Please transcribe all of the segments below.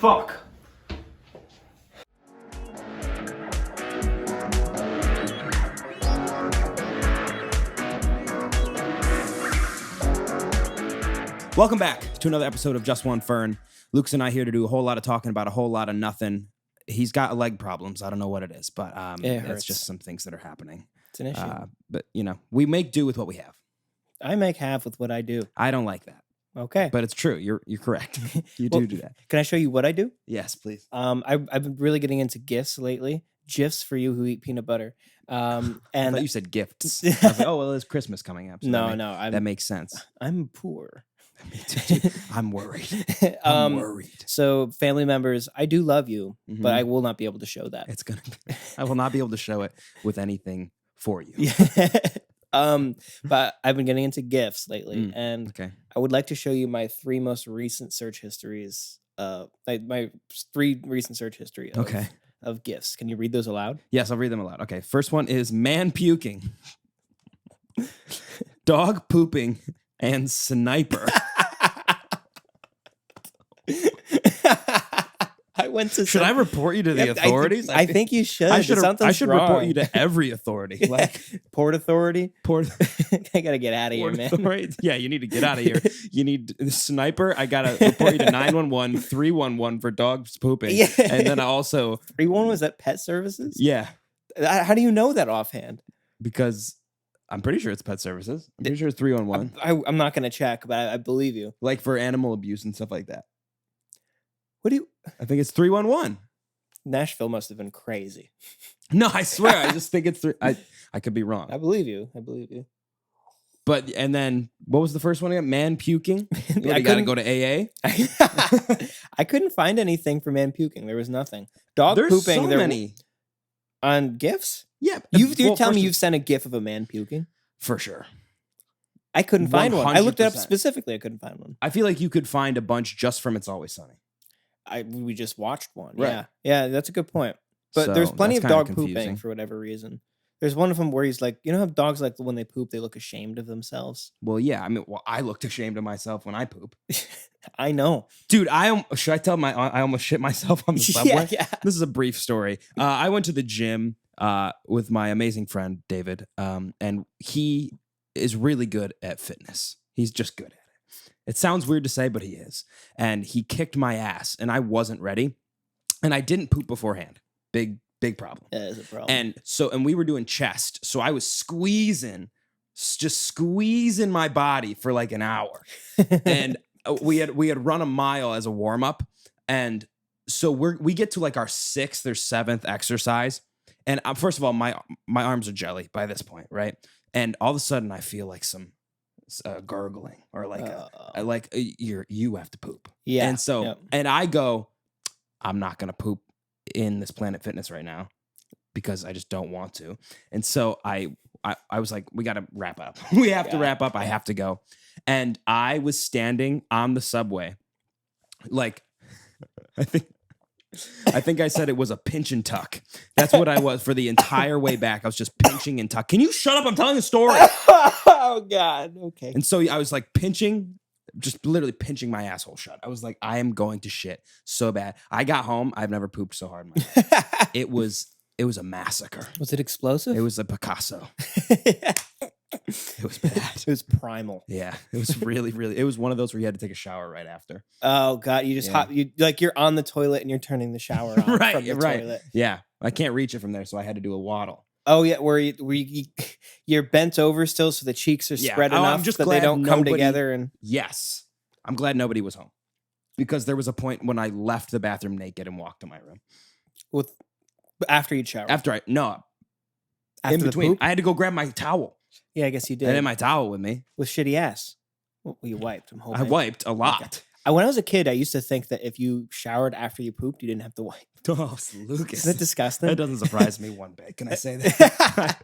fuck? Welcome back to another episode of Just One Fern. Luke's and I here to do a whole lot of talking about a whole lot of nothing. He's got leg problems. I don't know what it is, but it's just some things that are happening. It's an issue. But, you know, we make do with what we have. I make half with what I do. I don't like that. Okay. But it's true. You're correct. You Well, do that. Can I show you what I do? Yes, please. I've been really getting into gifts lately. GIFs for you who eat peanut butter. I And thought you said gifts. I was like, oh, well, there's Christmas coming up. So no, that makes sense. I'm poor. Me too. I'm worried. I'm worried. So family members, I do love you, Mhm. but I will not be able to show that. I will not be able to show it with anything for you. But I've been getting into gifts lately, and Okay. I would like to show you my three most recent search histories. My three recent search history. Of gifts. Can you read those aloud? Yes, I'll read them aloud. Okay. First one is man puking, dog pooping, and sniper. I went to. Should I report you to the authorities? I think you should. I should report you to every authority. Like Port Authority. Port. I gotta get out of here, Port man. Authority. Yeah, you need to get out of here. You need the sniper. I gotta report you to 911, 311 for dogs pooping, Yeah. and then I also 311 was that pet services? yeah, How do you know that offhand? because I'm pretty sure it's pet services. I'm pretty sure it's 311, I'm not gonna check, but I believe you. like for animal abuse and stuff like that. What do you? I think it's 311. Nashville must have been crazy. No, I swear. I just think it's three. I could be wrong. I believe you. I believe you. But and then what was the first one again? Man puking. You I got to couldn't- go to AA. I couldn't find anything for man puking. There was nothing. Dog There's pooping. so there many. on gifs. Yeah, You're telling first me of- you've sent a gif of a man puking? for sure. I couldn't find one. I looked it up 100%. specifically. I couldn't find one. I feel like you could find a bunch just from It's Always Sunny. We just watched one. Right. Yeah, that's a good point. But So there's plenty of that's kinda dog pooping confusing. for whatever reason. There's one of them where he's like, you know how dogs like when they poop, they look ashamed of themselves. Well, yeah. I mean, I looked ashamed of myself when I poop, I know. dude. Should I tell I almost shit myself on the subway? yeah. This is a brief story. I went to the gym with my amazing friend David, and he is really good at fitness. He's just good at it. It sounds weird to say, but he is. And he kicked my ass, and I wasn't ready, and I didn't poop beforehand. Big problem. That is a problem. And we were doing chest, so I was just squeezing my body for like an hour. And we had run a mile as a warm up, and so we get to like our 6th or 7th exercise, and first of all, my arms are jelly by this point, right? And all of a sudden, I feel like some gurgling or like you have to poop, yeah. And so Yep. and I go, I'm not gonna poop in this Planet Fitness right now because I just don't want to, and so I was like, we got to wrap up. We have to wrap up. I have to go. And I was standing on the subway. Like, I think I said it was a pinch and tuck. That's what I was for the entire way back. I was just pinching and tuck. Can you shut up? I'm telling a story. Oh God. Okay. And so I was like pinching, just literally pinching my asshole shut. I was like, I am going to shit so bad. I got home. I've never pooped so hard in my life. It was a massacre. Was it explosive? It was a Picasso. It was bad. It was primal. Yeah, it was really, really. It was one of those where you had to take a shower right after. Oh God, you just you're on the toilet and you're turning the shower on from the toilet. Yeah, I can't reach it from there, so I had to do a waddle. Oh yeah, where you're bent over still, so the cheeks are spread enough I'm just that they glad don't come nobody- together. And Yes, I'm glad nobody was home because there was a point when I left the bathroom naked and walked to my room. After you shower, After After in the between, poop? I had to go grab my towel. Yeah, I guess you did. And then my towel with me. With shitty ass. Well, you wiped. I'm hoping. I wiped a lot. When I was a kid, I used to think that if you showered after you pooped, you didn't have to wipe. Oh, Lucas. Isn't that disgusting? That doesn't surprise me one bit. Can I say that?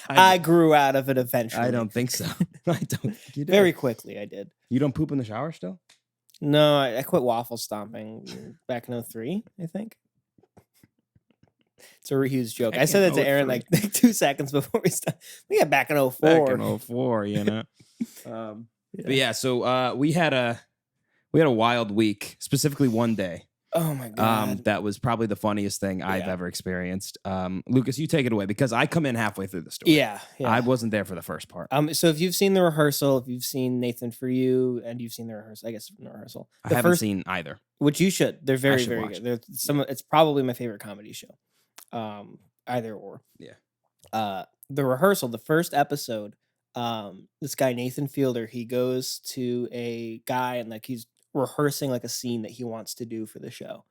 I grew out of it eventually. I don't think so. I don't think you do. Very quickly, I did. You don't poop in the shower still? No, I quit waffle stomping back in 2003, I think. It's a huge joke. Back I said in that to Aaron 03. like 2 seconds before we started. We got back in 04. Back in 04, you know. But yeah, so we had a wild week, specifically one day. Oh my God. That was probably the funniest thing I've ever experienced. Lucas, you take it away because I come in halfway through the story. Yeah. I wasn't there for the first part. So if you've seen the rehearsal, if you've seen Nathan For You, and you've seen the rehearsal, I guess the rehearsal. I haven't seen either. Which you should. They're very, should very watch good. It's probably my favorite comedy show. Either or. Yeah. The rehearsal, the first episode, this guy Nathan Fielder, he goes to a guy and like he's rehearsing like a scene that he wants to do for the show.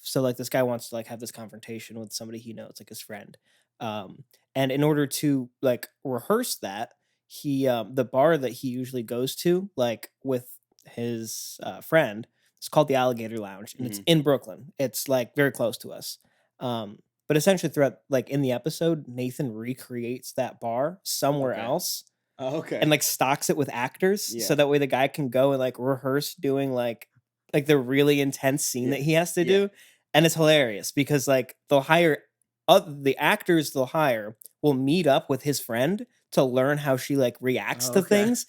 So like this guy wants to like have this confrontation with somebody he knows, like his friend. And in order to like rehearse that, he the bar that he usually goes to, like with his friend, it's called the Alligator Lounge, and it's in Brooklyn. It's like very close to us. But essentially throughout like in the episode, Nathan recreates that bar somewhere else. Oh, okay. And like stocks it with actors so that way the guy can go and like rehearse doing like the really intense scene that he has to do. And it's hilarious because like they'll hire the actors they'll hire will meet up with his friend to learn how she like reacts to things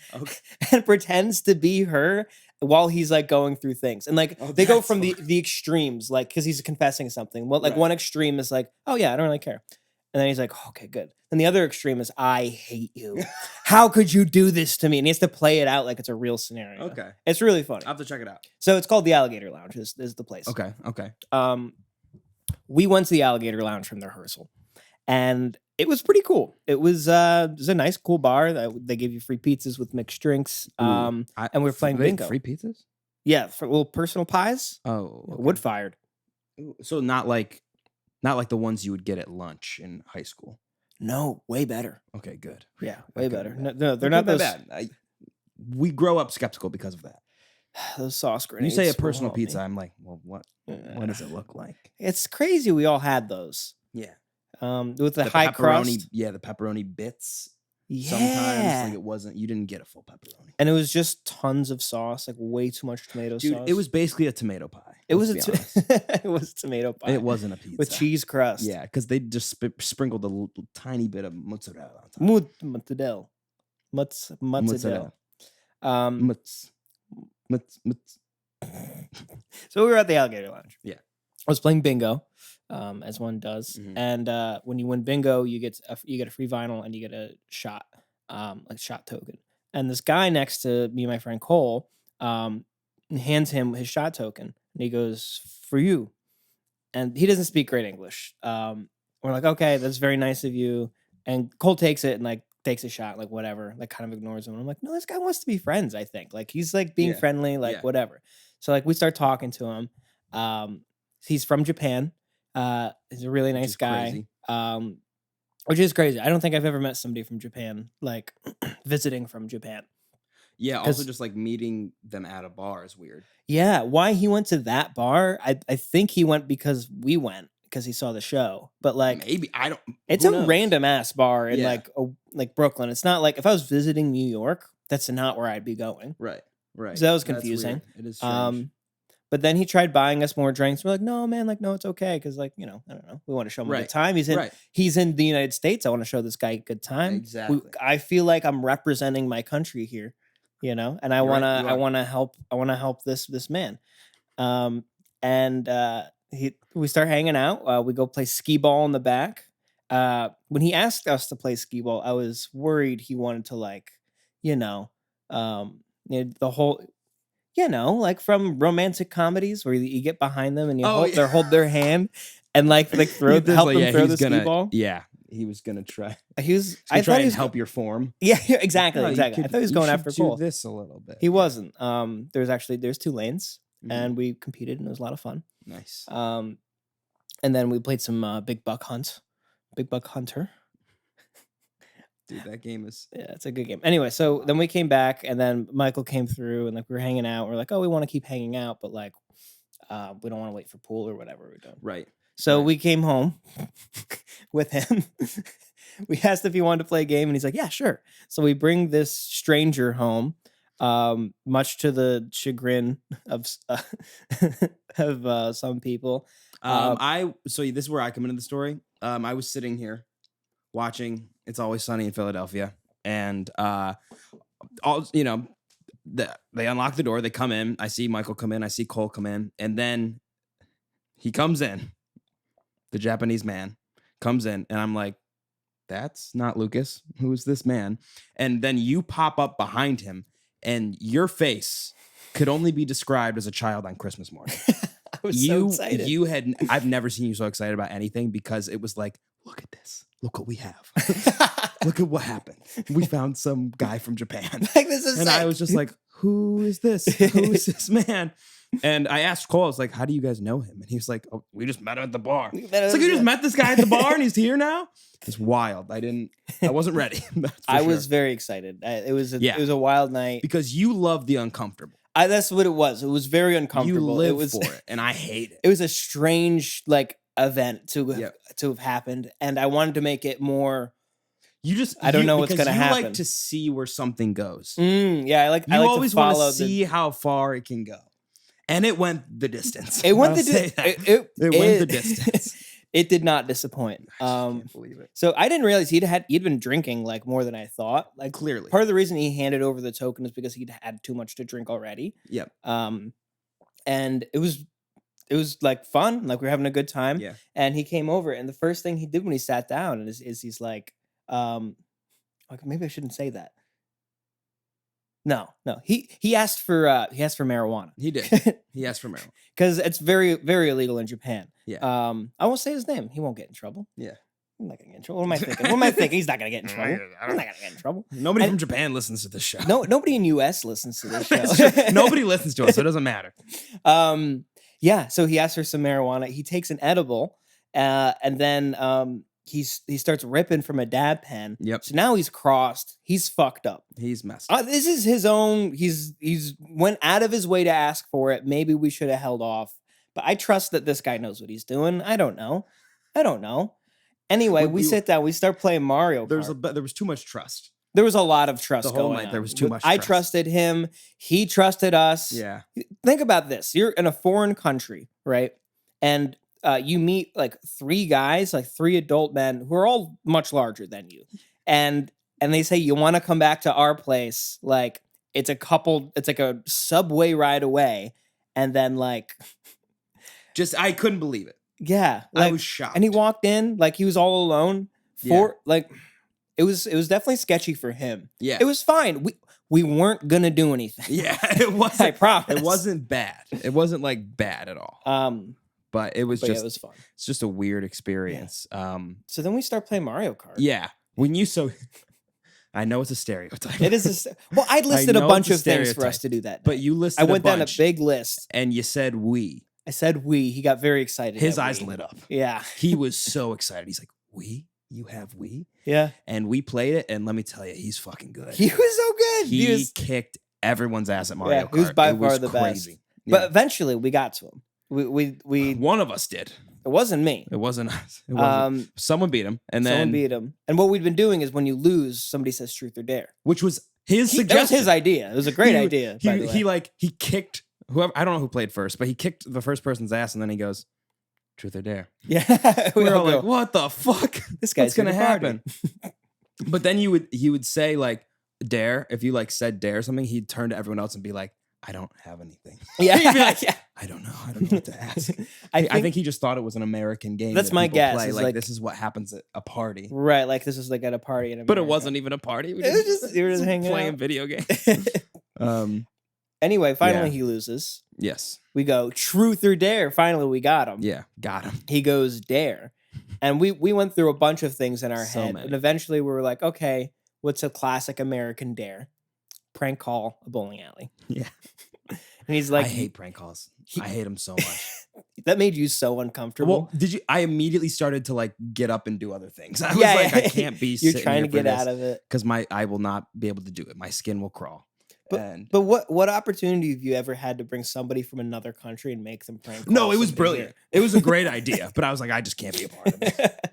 and pretends to be her while he's like going through things. And like they go from the extremes, like because he's confessing something. Well, like one extreme is like, oh yeah, I don't really care. And then he's like, oh, okay, good. And the other extreme is, I hate you. How could you do this to me? And he has to play it out like it's a real scenario. Okay. It's really funny. I'll have to check it out. So it's called the Alligator Lounge is the place. Okay. We went to the Alligator Lounge from the rehearsal. And it was pretty cool. It was a nice, cool bar. They gave you free pizzas with mixed drinks. And we were playing bingo. Free pizzas? Yeah, for little personal pies. Oh. Okay. Wood fired. So not like the ones you would get at lunch in high school. No, way better. Okay, good. Yeah, way better. No, they're not those bad. We grow up skeptical because of that. Those sauce grenades. You say a personal pizza, I'm like, well, what does it look like? It's crazy. We all had those. Yeah. With the high crust. Yeah, the pepperoni bits. Yeah. Sometimes like it wasn't. You didn't get a full pepperoni. And it was just tons of sauce, like way too much tomato sauce. It was basically a tomato pie. It was it was tomato pie. It wasn't a pizza with cheese crust. Yeah, because they just sprinkled a tiny bit of mozzarella on top. Mozzarella. So we were at the Alligator Lounge. Yeah, I was playing bingo, as one does, and when you win bingo, you get a free vinyl and you get a shot, like shot token. And this guy next to me and my friend Cole, hands him his shot token, and he goes, "For you." And he doesn't speak great English. We're like, "Okay, that's very nice of you." And Cole takes it and like takes a shot, like whatever, like kind of ignores him. And I'm like, no, this guy wants to be friends. I think like he's like being friendly, like whatever. So like we start talking to him. He's from Japan. He's a really nice guy. Which is crazy. I don't think I've ever met somebody from Japan, like visiting from Japan. Yeah, also just like meeting them at a bar is weird. Yeah, why he went to that bar? I think he went because we went because he saw the show. But like maybe I don't. It's a random ass bar in like Brooklyn. It's not like if I was visiting New York, that's not where I'd be going. Right. So that was confusing. It is strange. But then he tried buying us more drinks. We're like, no, man, like, no, it's okay. Cause like, you know, I don't know. We want to show him a good time. He's in the United States. I want to show this guy a good time. Exactly. I feel like I'm representing my country here, you know, and I want to help this man. We start hanging out. We go play skee ball in the back. When he asked us to play skee ball, I was worried he wanted to like, the whole, like from romantic comedies where you get behind them and you hold their hand and like help them throw the skee ball. Yeah, he was gonna try. I thought he was help your form. Yeah, exactly. I thought he was going after Cole. This a little bit. He wasn't. There's 2 lanes, and we competed, and it was a lot of fun. Nice. And then we played some Big Buck Hunter. Dude, that game is... Yeah, it's a good game. Anyway, so then we came back, and then Michael came through, and like we were hanging out. We're like, oh, we want to keep hanging out, but like, we don't want to wait for pool or whatever we're doing. Right. So we came home with him. We asked if he wanted to play a game, and he's like, yeah, sure. So we bring this stranger home, much to the chagrin of some people. So this is where I come into the story. I was sitting here watching It's Always Sunny in Philadelphia, and they unlock the door. They come in. I see Michael come in. I see Cole come in, and then he comes in, the Japanese man comes in, and I'm like, that's not Lucas. Who is this man? And then you pop up behind him, and your face could only be described as a child on Christmas morning. I was so excited. I've never seen you so excited about anything, because it was like, look at this. Look what we have. Look at what happened. We found some guy from Japan. Like, this is and sick. I was just like, who is this? Who is this man? And I asked Cole, I was like, how do you guys know him? And he was like, oh, we just met him at the bar. It's like, you just met this guy at the bar and he's here now? It's wild. I wasn't ready. I was very excited. It was a wild night. Because you love the uncomfortable. That's what it was. It was very uncomfortable. You live for it, and I hate it. It was a strange event to have happened, and I wanted to make it more. I don't know what's going to happen. You like to see where something goes. Yeah, I like. You always want to see how far it can go, and it went the distance. It went the went the distance. It did not disappoint. I can't believe it. So I didn't realize he'd been drinking like more than I thought. Like, clearly, part of the reason he handed over the token is because he'd had too much to drink already. Yep. And it was like fun. Like, we were having a good time. Yeah. And he came over, and the first thing he did when he sat down is he's like, maybe I shouldn't say that. No. He asked for marijuana. He did. He asked for marijuana because it's very, very illegal in Japan. Yeah. I won't say his name. He won't get in trouble. Yeah. I'm not gonna get in trouble. What am I thinking? He's not gonna get in trouble. I'm not gonna get in trouble. Nobody from Japan listens to this show. Nobody in US listens to this show. Nobody listens to us, so it doesn't matter. Yeah. So he asked for some marijuana. He takes an edible, and then he starts ripping from a dab pen. Yep. So now he's crossed. He's fucked up. He's messed up. This is his own. He's went out of his way to ask for it. Maybe we should have held off. But I trust that this guy knows what he's doing. I don't know. Anyway, we sit down. We start playing Mario Kart. There was too much trust. There was a lot of trust the whole going night. on. There was too much I trust. trusted him. He trusted us. Yeah. Think about this. You're in a foreign country, right? And you meet like three guys, like three adult men who are all much larger than you. And they say, you want to come back to our place? Like, it's like a subway ride away. And then like... I couldn't believe it. Yeah. I was shocked. And he walked in like he was all alone. Like, it was definitely sketchy for him. Yeah. It was fine. We weren't gonna do anything. Yeah. It wasn't. I promise. It wasn't bad. It wasn't like bad at all. But it was it was fun. It's just a weird experience. Yeah. So then we start playing Mario Kart. Yeah. I know it's a stereotype. It is well, I listed a bunch of things for us to do that day. But you listed I went down a big list. And you said we. I said we. He got very excited. His eyes lit up. Yeah. He was so excited. He's like, we? You have we? Yeah. And we played it, and let me tell you, he's fucking good. He was so good. He kicked everyone's ass at Mario Kart. He was by far the best. Yeah. But eventually we got to him. We one of us did. It wasn't me. It wasn't us. Someone beat him, and then someone beat him. And what we'd been doing is when you lose, somebody says truth or dare, which was his suggestion. That was his idea. It was a great idea. He kicked whoever. I don't know who played first, but he kicked the first person's ass, and then he goes, "Truth or dare." Yeah, we were all like, "What the fuck? This guy's gonna happen." But then he would say like dare. If you like said dare or something, he'd turn to everyone else and be like, I don't have anything. Yeah. He'd be like, I don't know. I don't know what to ask. I think he just thought it was an American game. That's my guess. Play. Like, this is what happens at a party. Right. Like, this is like at a party in America. But it wasn't even a party. You were just hanging playing out. video games. Anyway, finally he loses. Yes. We go truth or dare. Finally, we got him. Yeah, got him. He goes dare. And we went through a bunch of things in our head. Many. And eventually we were like, okay, what's a classic American dare? Prank call a bowling alley. Yeah. And he's like, I hate prank calls. I hate them so much. That made you so uncomfortable. Well, I immediately started to like get up and do other things. I was like, I can't be You're sitting trying to here get out of it. Because I will not be able to do it. My skin will crawl. But what opportunity have you ever had to bring somebody from another country and make them prank? No, it was brilliant. It was a great idea, but I was like, I just can't be a part of it.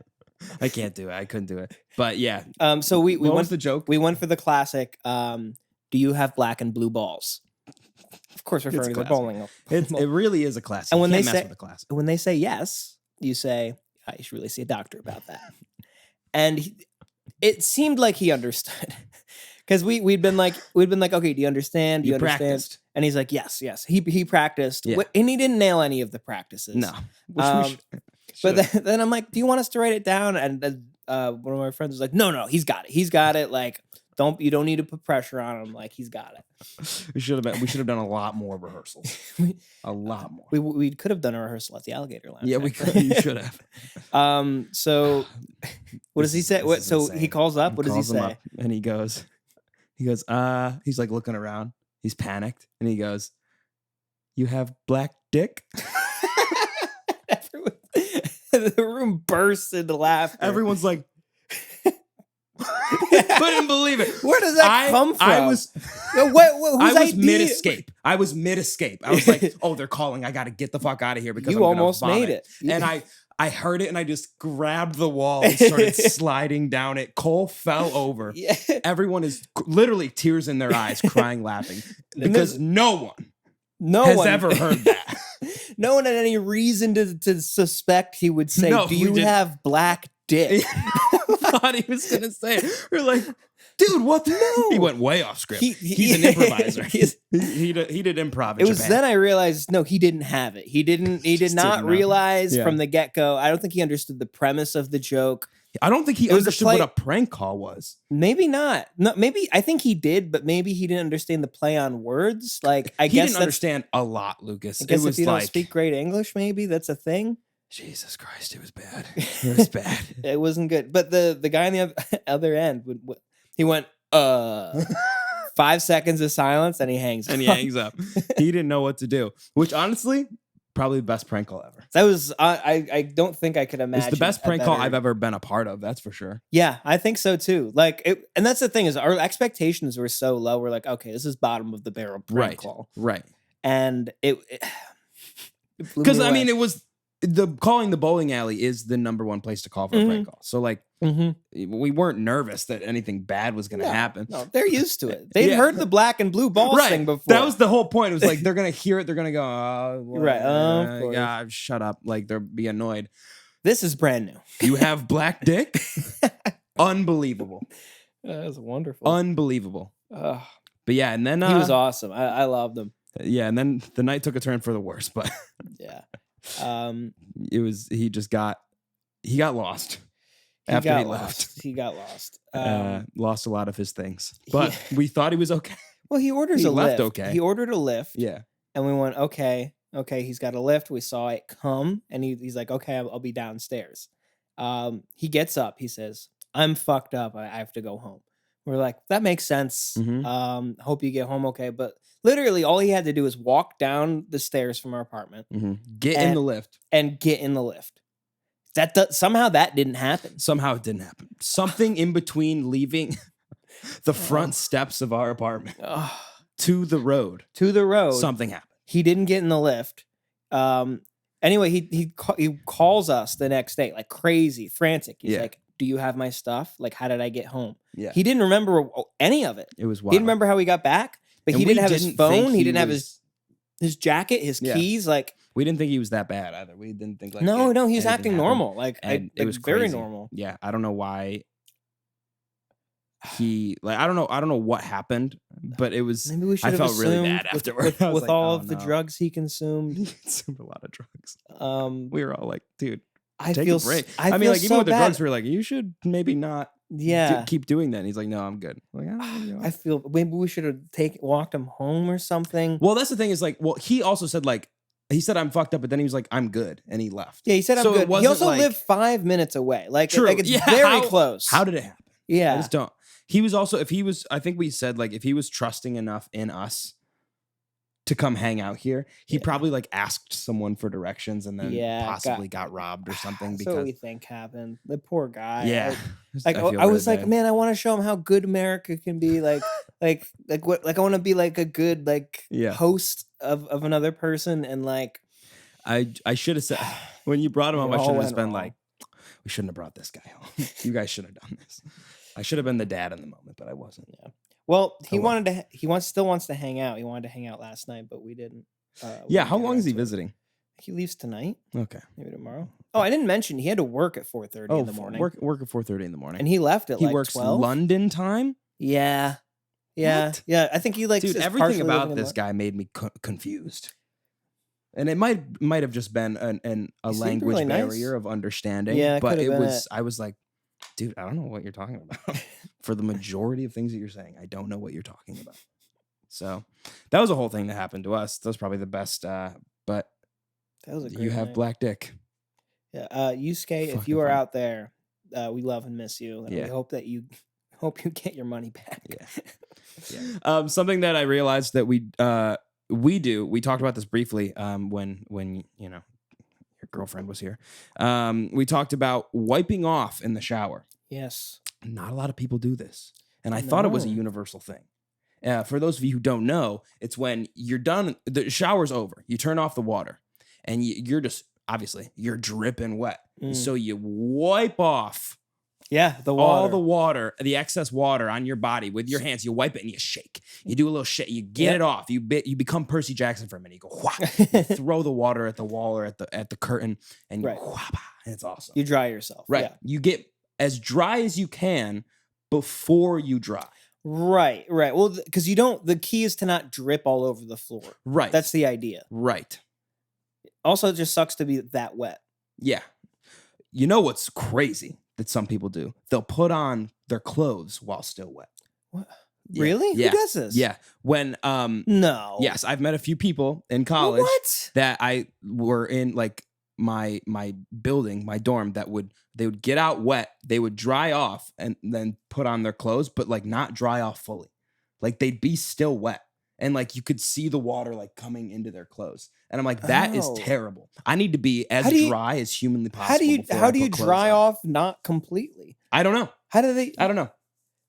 I can't do it. I couldn't do it. But yeah. So we what went was the joke? We went for the classic. Do you have black and blue balls? Of course, referring to the bowling. It really is a classic. And when they say yes, you say, you should really see a doctor about that. And it seemed like he understood. Because we'd been like, okay, do you understand? Do you understand? practiced. And he's like, yes. He practiced, Yeah. and he didn't nail any of the practices. No. Which But then I'm like, do you want us to write it down? And one of my friends was like, no, he's got it. He's got it. Like, you don't need to put pressure on him. Like, he's got it. we should have done a lot more rehearsals. A lot more. We could have done a rehearsal at the Alligator Lounge. Yeah, we could. You should have. So what does he say? So he calls up. What does he say? And he goes, he's like looking around. He's panicked, and he goes, "You have black dick." The room bursts into laughter. Everyone's like, couldn't believe it. Where does that come from? I was mid-escape. I was like, oh, they're calling. I got to get the fuck out of here because you almost made it. And I heard it and I just grabbed the wall and started sliding down it. Cole fell over. Yeah. Everyone is literally tears in their eyes, crying, laughing because no one has ever heard that. No one had any reason to suspect he would say, do you have black dick? Thought he was gonna say it. We're like, dude, what the hell? He went way off script. He's an improviser. He did improv in It was Japan. then I realized, no, he didn't have it. He did not realize from the get-go. I don't think he understood the premise of the joke. I don't think he understood what a prank call was. Maybe not. No, maybe I think he did, but maybe he didn't understand the play on words. Like I guess didn't understand a lot, Lucas. I guess it was if you like, don't speak great English, maybe that's a thing. Jesus Christ, it was bad. It was bad. It wasn't good. But the guy on the other end, he went 5 seconds of silence, and he hangs up. He didn't know what to do. Which honestly, probably the best prank call ever. That was I don't think I could imagine. It's the best prank call I've ever been a part of. That's for sure. Yeah, I think so too. Like, and that's the thing is our expectations were so low. We're like, okay, this is bottom of the barrel prank call, right? And because I mean, it was calling the bowling alley is the number one place to call for a prank call. So like, we weren't nervous that anything bad was going to happen. No, they're used to it. They'd heard the black and blue balls thing before. That was the whole point. It was like they're going to hear it. They're going to go, of yeah, shut up. Like they'll be annoyed. This is brand new. You have black dick? Unbelievable. That was wonderful. Unbelievable. But yeah, and then he was awesome. I loved him. Yeah, and then the night took a turn for the worse. But yeah, he got lost. After he left. He got lost. Lost a lot of his things. But we thought he was okay. Well, he orders a lift. Okay. He ordered a lift. Yeah. And we went, okay, he's got a lift. We saw it come. And he's like, okay, I'll be downstairs. He gets up. He says, I'm fucked up. I have to go home. We're like, that makes sense. Hope you get home okay. But literally all he had to do was walk down the stairs from our apartment. Get in the lift. And get in the lift. Somehow that didn't happen. Somehow it didn't happen. Something in between leaving the front steps of our apartment to the road. Something happened. He didn't get in the lift. Anyway, he calls us the next day, like crazy, frantic. He's like, do you have my stuff? Like, how did I get home? Yeah. He didn't remember any of it. It was wild. He didn't remember how he got back, but he didn't have his phone. He didn't have his jacket, his keys. Like, we didn't think he was that bad either. We didn't think like no, he was acting normal. Like, it was very normal. Yeah, I don't know why. I don't know what happened, but it was. Maybe we should. I felt really bad afterwards with all of the drugs he consumed. He consumed a lot of drugs. We were all like, dude, take a break. I mean, like even with the drugs, we were like, you should maybe not. Yeah, keep doing that. And he's like, no, I'm good. I'm like, I feel maybe we should have walked him home or something. Well, that's the thing is like, he also said like. He said, I'm fucked up, but then he was like, I'm good. And he left. Yeah, he said, I'm good. He also lived 5 minutes away. Like, it's very close. How did it happen? Yeah. I just don't. He was also, I think we said, like, if he was trusting enough in us to come hang out here, he probably, like, asked someone for directions and then possibly got robbed or something. That's what we think happened. The poor guy. Yeah. I was like, man, I want to show him how good America can be. Like I want to be, like, a good, like, host of another person. And, like, I should have said, when you brought him home, I should have just been like, we shouldn't have brought this guy home. You guys should have done this. I should have been the dad in the moment, but I wasn't. Yeah. Well, he still wants to hang out. He wanted to hang out last night, but we didn't. How long is he visiting? He leaves tonight. Okay. Maybe tomorrow. Oh, I didn't mention he had to work at 4:30 in the morning. Work at 4:30 in the morning. And he left at he works 12. London time? Yeah. Yeah, What? yeah. I think he like Dude, is everything partially about living in this guy made me confused. And it might have just been a He seemed language really nice. barrier of understanding. Yeah, it but could have it been was, I was like, dude, I don't know what you're talking about. For the majority of things that you're saying, I don't know what you're talking about. So that was a whole thing that happened to us. That was probably the best. But That was a great you have night. black dick. Yeah, Yusuke, if Fucking you are fun. out there, we love and miss you, and we Yeah. hope you get your money back. Yeah. Something that I realized that we do. We talked about this briefly when you know your girlfriend was here. We talked about wiping off in the shower. Yes. Not a lot of people do this, and I thought it was a No. universal thing. For those of you who don't know, it's when you're done, the shower's over, you turn off the water, and you're just obviously you're dripping wet, so you wipe off. Yeah, the water. All the water, the excess water on your body with your hands. You wipe it and you shake. You do a little shake. You get it off. You become Percy Jackson for a minute. You go, whop. You throw the water at the wall or at the curtain, and you whop, and it's awesome. You dry yourself. Right. Yeah. You get as dry as you can before you dry. Right. Well, because you don't. The key is to not drip all over the floor. Right. That's the idea. Right. Also, it just sucks to be that wet. Yeah. You know what's crazy that some people do? They'll put on their clothes while still wet. What? Yeah. Really? Yeah. Who does this? Yeah. When no. Yes, I've met a few people in college What? that I were in like my building, my dorm, they would get out wet, they would dry off and then put on their clothes, but like not dry off fully. Like they'd be still wet. And like you could see the water like coming into their clothes. And I'm like, that is terrible. I need to be as dry as humanly possible. How do you dry off not completely? I don't know. How do they? I don't know.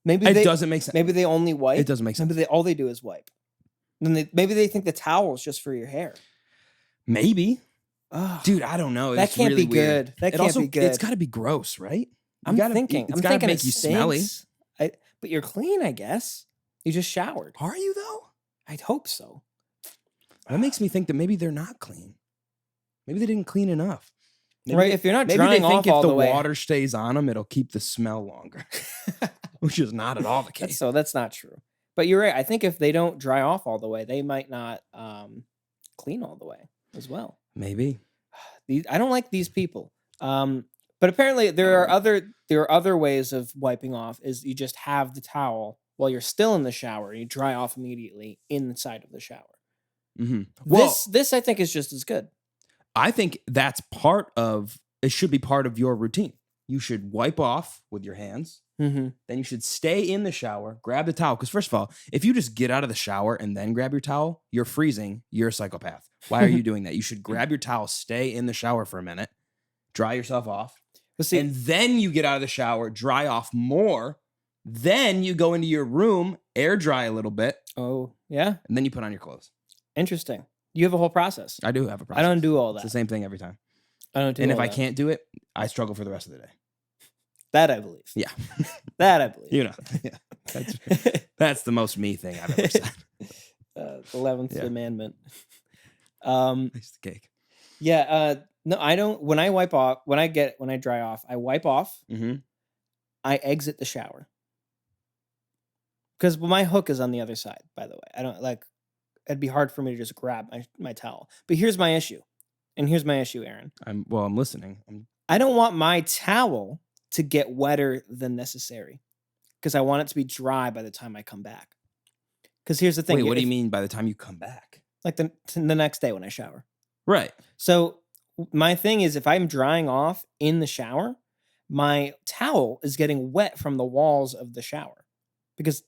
Maybe it doesn't make sense. Maybe they only wipe. It doesn't make sense. Maybe all they do is wipe. Then maybe they think the towel is just for your hair. Maybe. Oh, dude, I don't know. That It's can't really be good. Weird. That can't be good. It's got to be gross, right? I'm thinking make you smelly. But you're clean, I guess. You just showered. Are you though? I'd hope so. That makes me think that maybe they're not clean. Maybe they didn't clean enough. Maybe right? If you're not maybe drying they think off all if the the way, water stays on them, it'll keep the smell longer, which is not at all the case. That's not true. But you're right. I think if they don't dry off all the way, they might not clean all the way as well. Maybe. I don't like these people. But apparently there are other ways of wiping off. Is you just have the towel while you're still in the shower. You dry off immediately inside of the shower. Mm-hmm. Well, this I think is just as good. I think that's it should be part of your routine. You should wipe off with your hands. Mm-hmm. Then you should stay in the shower, grab the towel. Because first of all, if you just get out of the shower and then grab your towel, you're freezing. You're a psychopath. Why are you doing that? You should grab your towel, stay in the shower for a minute, dry yourself off. And then you get out of the shower, dry off more. Then you go into your room, air dry a little bit. Oh, yeah. And then you put on your clothes. Interesting. You have a whole process. I do have a process. I don't do all that. It's the same thing every time. I don't do And all if I that. can't do it, I struggle for the rest of the day. That I believe. Yeah. That I believe. You know. Yeah. That's the most me thing I've ever said. The 11th Amendment. Nice cake. Yeah. No, I don't. When I dry off, I wipe off. Mm-hmm. I exit the shower. Because my hook is on the other side, by the way. I don't like, it'd be hard for me to just grab my towel. But here's my issue. And here's my issue, Aaron. I'm listening. I don't want my towel to get wetter than necessary. Because I want it to be dry by the time I come back. Because here's the thing. Wait, what do you mean by the time you come back? Like the next day when I shower. Right. So my thing is, if I'm drying off in the shower, my towel is getting wet from the walls of the shower. Because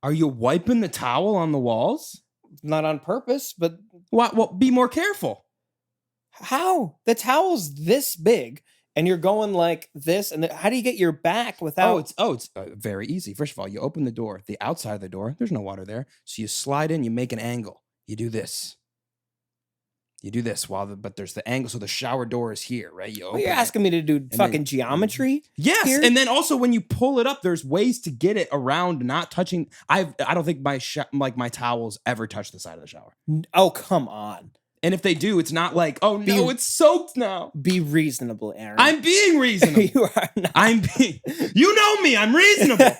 are you wiping the towel on the walls? Not on purpose, but what? Well, be more careful. How? The towel's this big, and you're going like this, and how do you get your back without? It's very easy. First of all, you open the door. The outside of the door, there's no water there, so you slide in. You make an angle. You do this. You do this but there's the angle, so the shower door is here, right? You're asking me to do fucking geometry? Yes, here? And then also when you pull it up, there's ways to get it around not touching. I don't think my towels ever touch the side of the shower. Oh, come on. And if they do, it's not like, oh no, it's soaked now. Be reasonable, Aaron. I'm being reasonable. You are not. You know me, I'm reasonable.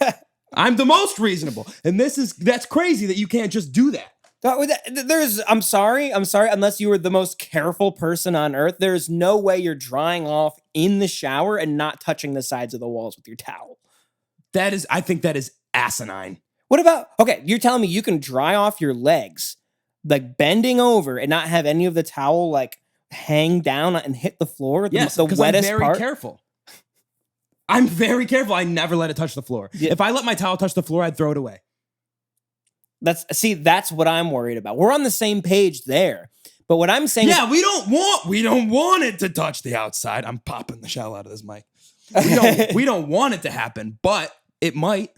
I'm the most reasonable. And that's crazy that you can't just do that. I'm sorry. Unless you were the most careful person on earth, there's no way you're drying off in the shower and not touching the sides of the walls with your towel. I think that is asinine. What about, okay, you're telling me you can dry off your legs, like bending over and not have any of the towel like hang down and hit the floor? Yes, the wettest I'm very part? careful. I'm very careful. I never let it touch the floor. Yeah. If I let my towel touch the floor, I'd throw it away. That's what I'm worried about. We're on the same page there. But what I'm saying is, we don't want it to touch the outside. I'm popping the shell out of this mic. We don't want it to happen, but it might.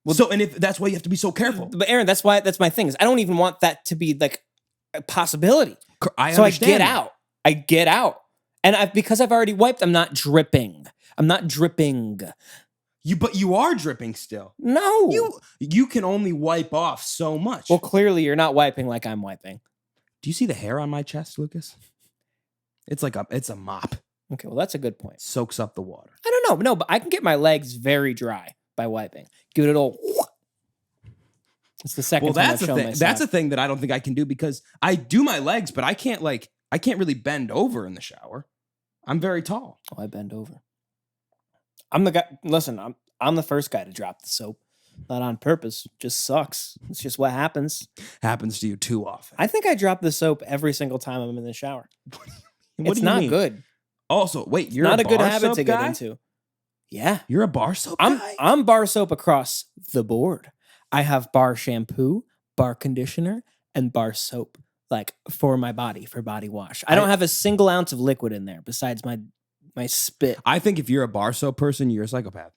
Well, and if that's why you have to be so careful. But Aaron, that's my thing is I don't even want that to be like a possibility. I understand. I get out. And because I've already wiped, I'm not dripping. But you are dripping still. No. You can only wipe off so much. Well, clearly you're not wiping like I'm wiping. Do you see the hair on my chest, Lucas? It's a mop. Okay, well, that's a good point. Soaks up the water. I don't know. No, but I can get my legs very dry by wiping. Give it a little. It's the second time I've shown myself. That's a thing that I don't think I can do because I do my legs, but I can't really bend over in the shower. I'm very tall. Oh, I bend over. I'm the guy. Listen, I'm the first guy to drop the soap. Not on purpose. Just sucks. It's just what happens. Happens to you too often. I think I drop the soap every single time I'm in the shower. It's not good. Also, wait, you're not a good bar habit soap to guy? get into. Yeah, you're a bar soap guy. I'm bar soap across the board. I have bar shampoo, bar conditioner, and bar soap. Like for my body, for body wash. I don't have a single ounce of liquid in there besides my spit. I think if you're a bar soap person, you're a psychopath.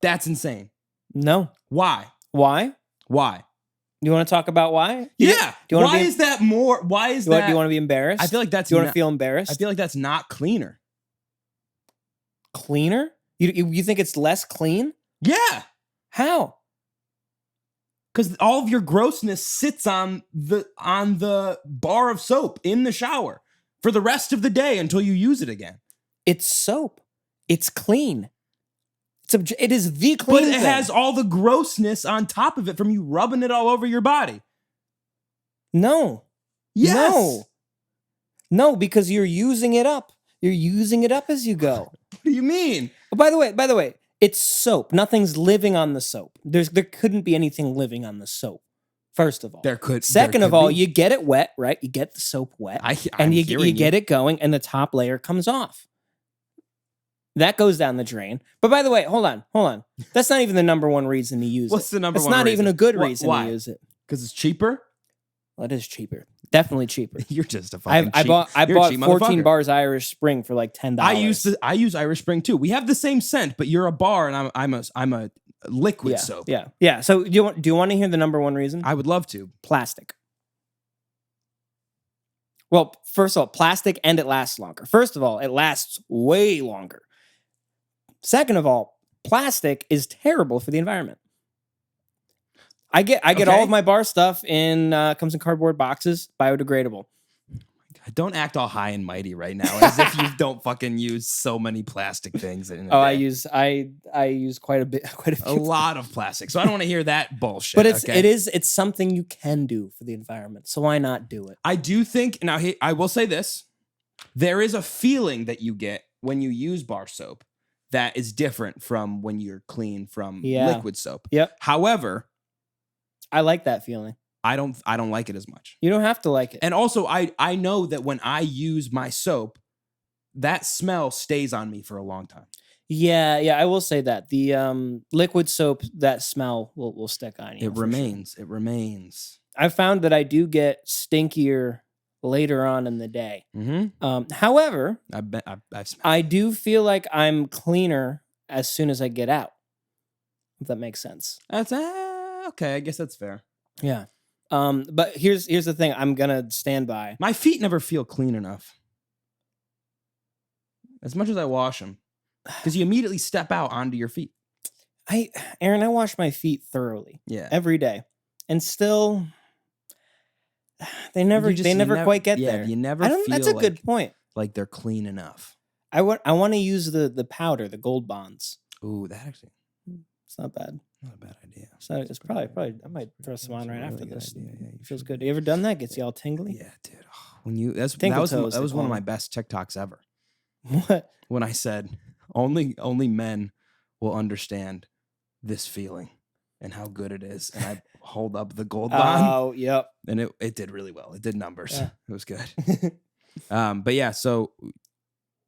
That's insane. No. Why? You want to talk about why? Yeah. Do you why is that more? Why is that? Do you want to be embarrassed? I feel like that's. Do you want to feel embarrassed? I feel like that's not cleaner. Cleaner? You think it's less clean? Yeah. How? Because all of your grossness sits on the bar of soap in the shower for the rest of the day until you use it again. It's soap. It's clean. It is the clean thing. But it has all the grossness on top of it from you rubbing it all over your body. No. Yes. No, because you're using it up. You're using it up as you go. What do you mean? Oh, by the way, it's soap. Nothing's living on the soap. There couldn't be anything living on the soap. First of all, Second of all, you get it wet, right? You get the soap wet, and you get it going, and the top layer comes off. That goes down the drain. But by the way, hold on. That's not even the number one reason to use it. What's the number one reason? It's not even a good reason to use it. Because it's cheaper? Well, it is cheaper. Definitely cheaper. You're just a fucking I bought 14 bars Irish Spring for like $10. I use Irish Spring too. We have the same scent, but you're a bar and I'm a liquid soap. Yeah. So do you want to hear the number one reason? I would love to. Plastic. Well, first of all, plastic, and it lasts longer. First of all, it lasts way longer. Second of all, plastic is terrible for the environment. I get all of my bar stuff comes in cardboard boxes, biodegradable. Don't act all high and mighty right now, as if you don't fucking use so many plastic things. I use quite a bit, a lot of plastic. So I don't want to hear that bullshit. But it's something you can do for the environment. So why not do it? I do think now. I will say this: there is a feeling that you get when you use bar soap that is different from when you're clean from liquid soap. Yep. However, I like that feeling. I don't like it as much. You don't have to like it. And also, I know that when I use my soap, that smell stays on me for a long time. Yeah, I will say that. The liquid soap, that smell will stick on you. It remains. I've found that I do get stinkier later on in the day. Mm-hmm. However, I do feel like I'm cleaner as soon as I get out. If that makes sense. That's okay. I guess that's fair. Yeah. But here's the thing I'm gonna stand by. My feet never feel clean enough. As much as I wash them. Because you immediately step out onto your feet. Aaron, I wash my feet thoroughly. Yeah. Every day. And still they never quite get there. You never feel that's a good point. Like they're clean enough. I want to use the powder, the Gold Bonds. Ooh, that actually. It's not bad. Not a bad idea. So it's probably. I might throw some on right Really after good this. idea. Yeah, you Feels should. good. You ever done that? Gets you all tingly. Yeah, dude. Oh, when you that Tinkle was toes, that they was one of call my them. best TikToks ever. What? When I said only men will understand this feeling and how good it is, and I hold up the gold bond, Oh, yep. and it did really well. It did numbers. Yeah. It was good. But yeah, so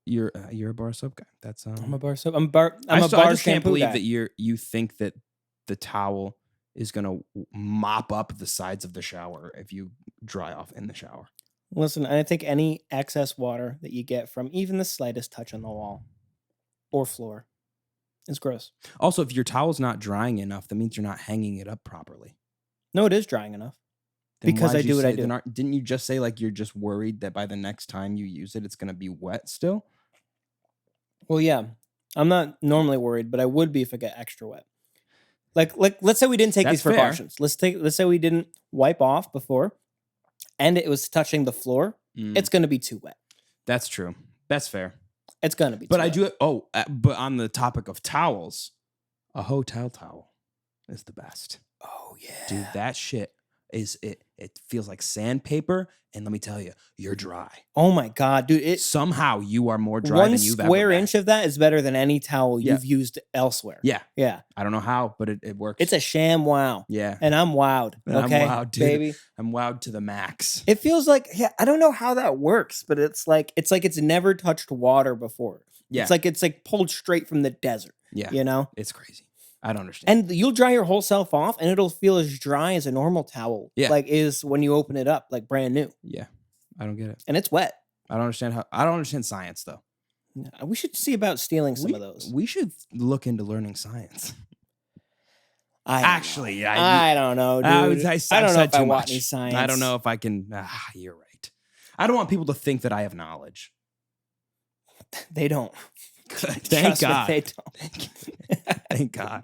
you're a bar soap guy. That's I'm a bar soap. I'm a bar I just can't shampoo believe guy. that you think that the towel is gonna mop up the sides of the shower if you dry off in the shower. Listen, I think any excess water that you get from even the slightest touch on the wall or floor is gross. Also, if your towel's not drying enough, that means you're not hanging it up properly. No, it is drying enough. Then Because why'd I you do what I say- then do. Didn't you just say like you're just worried that by the next time you use it, it's gonna be wet still? Well, yeah. I'm not normally worried, but I would be if it got extra wet. Like let's say we didn't take That's these fair. precautions. Let's say we didn't wipe off before and it was touching the floor. It's going to be too wet. That's true. That's fair. It's going to be But too I wet. do it. Oh, but on the topic of towels, a hotel towel is the best. Oh, yeah. Dude, that shit is it feels like sandpaper, and let me tell you, you're dry. Oh my god, dude! Somehow you are more dry One than you've ever square been. inch of that is better than any towel Yeah. you've used elsewhere. Yeah. Yeah. I don't know how, but it works. It's a sham wow. Yeah. And I'm wowed. And I'm Okay, wowed, dude. baby. I'm wowed to the max. It feels like, yeah, I don't know how that works, but it's like it's never touched water before. Yeah. It's like pulled straight from the desert. Yeah. You know? It's crazy. I don't understand. And you'll dry your whole self off and it'll feel as dry as a normal towel. Yeah. Like is when you open it up, like brand new. Yeah. I don't get it. And it's wet. I don't understand science though. Yeah, we should see about stealing some of those. We should look into learning science. I don't know, dude. I I don't know said if I too want much. any science. I don't know if I can. You're right. I don't want people to think that I have knowledge. They don't. Good. Thank Trust me, God. they don't. Thank God.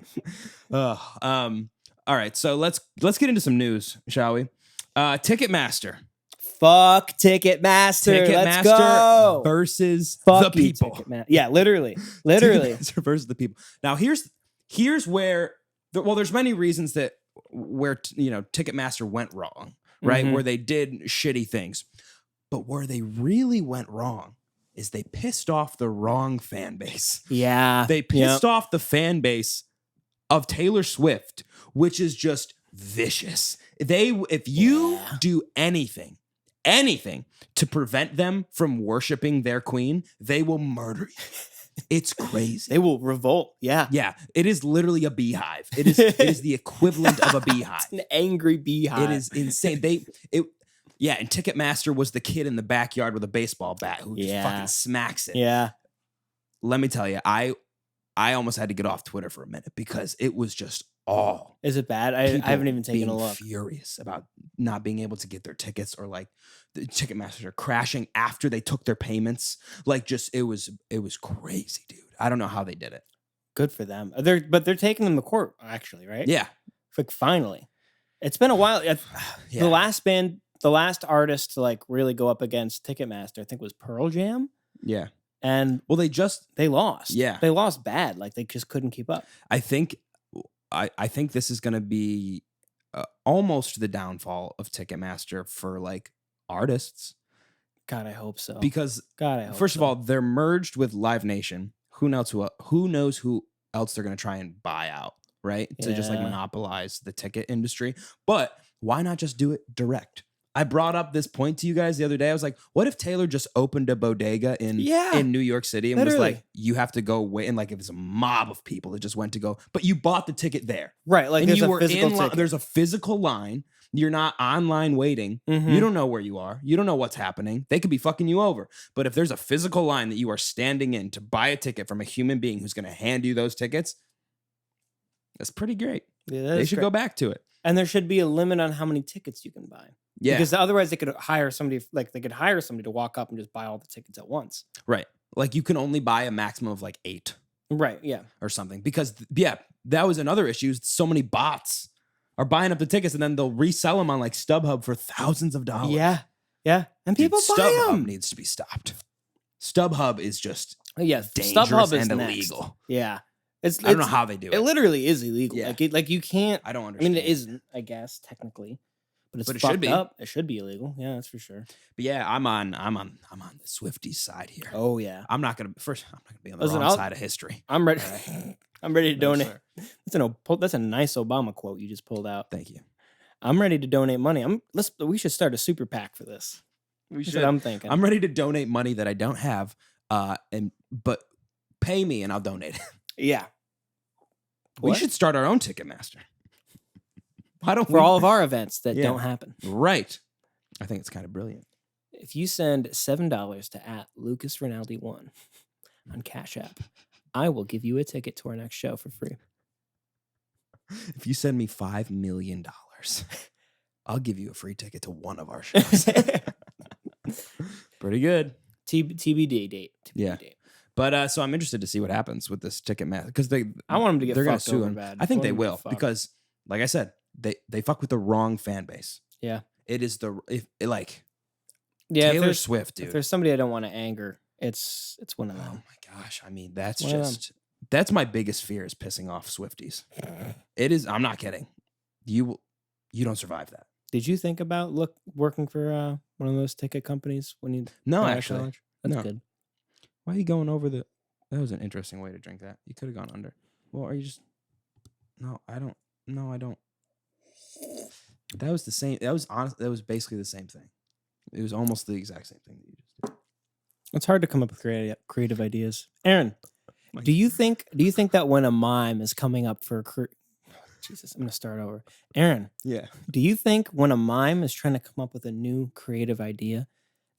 All right. So let's get into some news, shall we? Ticketmaster. Fuck Ticketmaster. Let's go. Versus Fuck the you, people. Ticketmaster. Yeah, literally. Literally. Ticketmaster versus the people. Now here's where there's many reasons where Ticketmaster went wrong, right? Mhm. Where they did shitty things. But where they really went wrong is they pissed off the wrong fan base. Yeah. They pissed off the fan base of Taylor Swift, which is just vicious. If you do anything to prevent them from worshiping their queen, they will murder you. It's crazy. They will revolt. Yeah. Yeah, it is literally a beehive. It is the equivalent of a beehive. It's an angry beehive. It is insane. And Ticketmaster was the kid in the backyard with a baseball bat who just fucking smacks it. Yeah. Let me tell you, I almost had to get off Twitter for a minute because it was just all. Is it bad? I haven't even taken a look. Furious about not being able to get their tickets, or like the Ticketmasters are crashing after they took their payments. Like, just it was crazy, dude. I don't know how they did it. Good for them. But they're taking them to court, actually, right? Yeah. Like finally. It's been a while. Yeah. The last artist to like really go up against Ticketmaster, I think, was Pearl Jam. Yeah. And Well, they lost. Yeah. They lost bad. Like they just couldn't keep up. I think this is going to be almost the downfall of Ticketmaster for like artists. God, I hope so. Because First of all, they're merged with Live Nation. Who knows who else they're going to try and buy out, right? To just like Yeah. monopolize the ticket industry. But why not just do it direct? I brought up this point to you guys the other day. I was like, what if Taylor just opened a bodega in New York City and was like, you have to go wait, and like if it's a mob of people that just went to go, but you bought the ticket there. Right. Like And there's you a were physical in line. ticket. There's a physical line. You're not online waiting. Mhm. You don't know where you are. You don't know what's happening. They could be fucking you over. But if there's a physical line that you are standing in to buy a ticket from a human being who's going to hand you those tickets, that's pretty great. Yeah, They should go back to it. And there should be a limit on how many tickets you can buy. Yeah. Because otherwise they could hire somebody to walk up and just buy all the tickets at once. Right. Like you can only buy a maximum of like 8 Right. Yeah. or something. Because that was another issue. So many bots are buying up the tickets and then they'll resell them on like StubHub for thousands of dollars. Yeah. Yeah. And Dude, people buy StubHub them. needs to be stopped. StubHub is just Yeah. dangerous StubHub is and next. illegal. Yeah. I don't know how they do it. It literally is illegal. Yeah. Like you can't. I don't I understand. mean, it isn't. I guess technically, but it's But it fucked should be. up. It should be illegal. Yeah, that's for sure. But yeah, I'm on the Swifties side here. Oh yeah. I'm not gonna be on the Listen, wrong side of history. I'm ready. I'm ready to No, donate. sir. That's a nice Obama quote you just pulled out. Thank you. I'm ready to donate money. We should start a super PAC for this. That's what I'm thinking. I'm ready to donate money that I don't have, but pay me and I'll donate it. Yeah. We should start our own Ticketmaster. Why don't for all of our events that Yeah. don't happen. Right. I think it's kind of brilliant. If you send $7 to @LucasRinaldi1 on Cash App, I will give you a ticket to our next show for free. If you send me $5 million, I'll give you a free ticket to one of our shows. Pretty good. TBD date. Yeah. Date. But so I'm interested to see what happens with this Ticketmaster because I want them to get they're gonna fucked sue over him. bad. I think they want 'em to will get fucked. because, like I said, they fuck with the wrong fan base. Yeah. It is Yeah, Taylor Swift, if dude. there's somebody I don't want to anger, it's one of Oh them. my gosh! I mean, that's One of them. that's my biggest fear is pissing off Swifties. It is. I'm not kidding. You don't survive that. Did you think about working for one of those ticket companies when you No, got out of actually, college? That's no. good. Why are you going over the? That was an interesting way to drink that. You could have gone under. Well, are you just? No, I don't. No, I don't. That was the same. That was honest. That was basically the same thing. It was almost the exact same thing that you just did. It's hard to come up with creative ideas. Aaron, Like- do you think that when a mime is coming up for Jesus, I'm gonna start over. Aaron, Yeah. do you think when a mime is trying to come up with a new creative idea,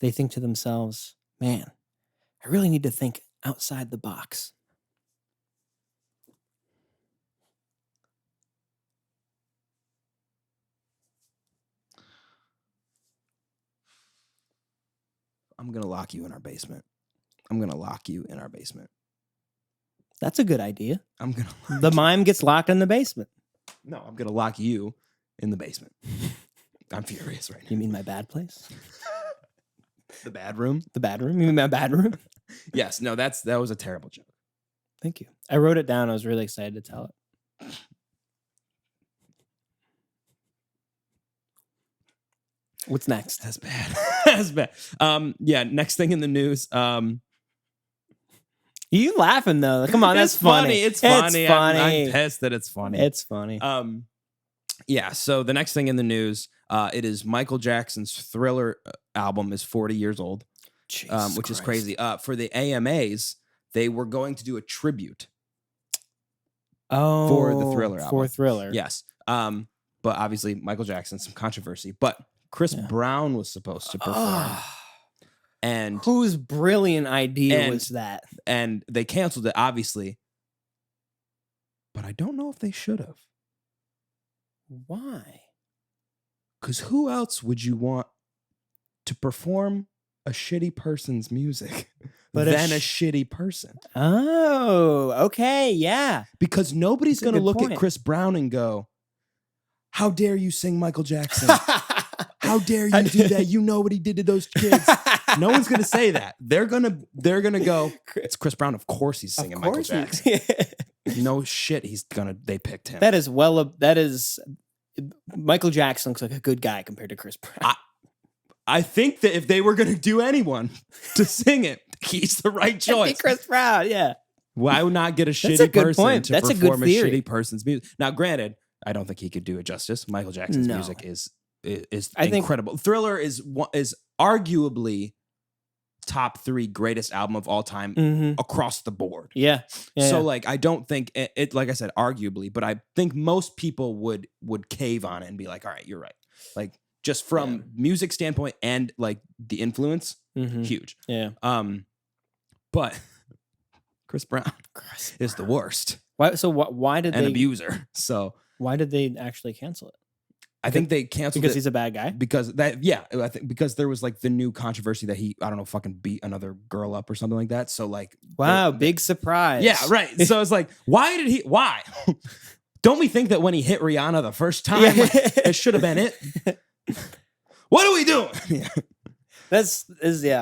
they think to themselves, "Man, I really need to think outside the box"? I'm gonna lock you in our basement. I'm gonna lock you in our basement. That's a good idea. I'm gonna. The mime gets locked in the basement. No, I'm gonna lock you in the basement. I'm furious right now. You mean my bad place? The bad room? The bad room? You mean my bad room? Yes. No, that was a terrible joke. Thank you. I wrote it down. I was really excited to tell it. What's next? That's bad. That's bad. Yeah. Next thing in the news. You laughing though? Come on, that's It's funny. It's funny. It's funny. I'm pissed that it's funny. It's funny. Yeah. So the next thing in the news, it is Michael Jackson's Thriller album is 40 years old, which is crazy. For the AMAs, they were going to do a tribute. For the Thriller album. For Thriller. Yes. But obviously Michael Jackson, some controversy. But Chris Brown was supposed to perform. And whose brilliant idea was that? And they canceled it, obviously. But I don't know if they should have. Why? Because who else would you want to perform a shitty person's music than a shitty person? Oh, okay, yeah. Because nobody's That's a going to good look point. at Chris Brown and go, "How dare you sing Michael Jackson? How dare you do that? You know what he did to those kids." No one's going to say that. They're going to go, "It's Chris Brown. Of course he's singing Michael Jackson." No shit, they picked him. That is Michael Jackson looks like a good guy compared to Chris Brown. I think that if they were going to do anyone to sing it, he's the right choice. Chris Brown, yeah. Why would not get a a shitty good person point. to That's a good perform a theory. shitty person's music? Now, granted, I don't think he could do it justice. Michael Jackson's No. music is I think- incredible. Thriller is arguably top 3 greatest album of all time Mm-hmm. across the board. Yeah. So like, I don't think it, like I said, arguably, but I think most people would cave on it and be like, all right, you're right. Like just from music standpoint and like the influence, huge. Yeah. But Chris Brown is the worst. Why? So why did An they abuser. So Why did they actually cancel it? I think they canceled Because it he's a bad guy. because I think because there was like the new controversy that he, I don't know, fucking beat another girl up or something like that. So like, Wow, big surprise. yeah, right. So it's like, why? Don't we think that when he hit Rihanna the first time, it should have been it? What are we doing? Yeah.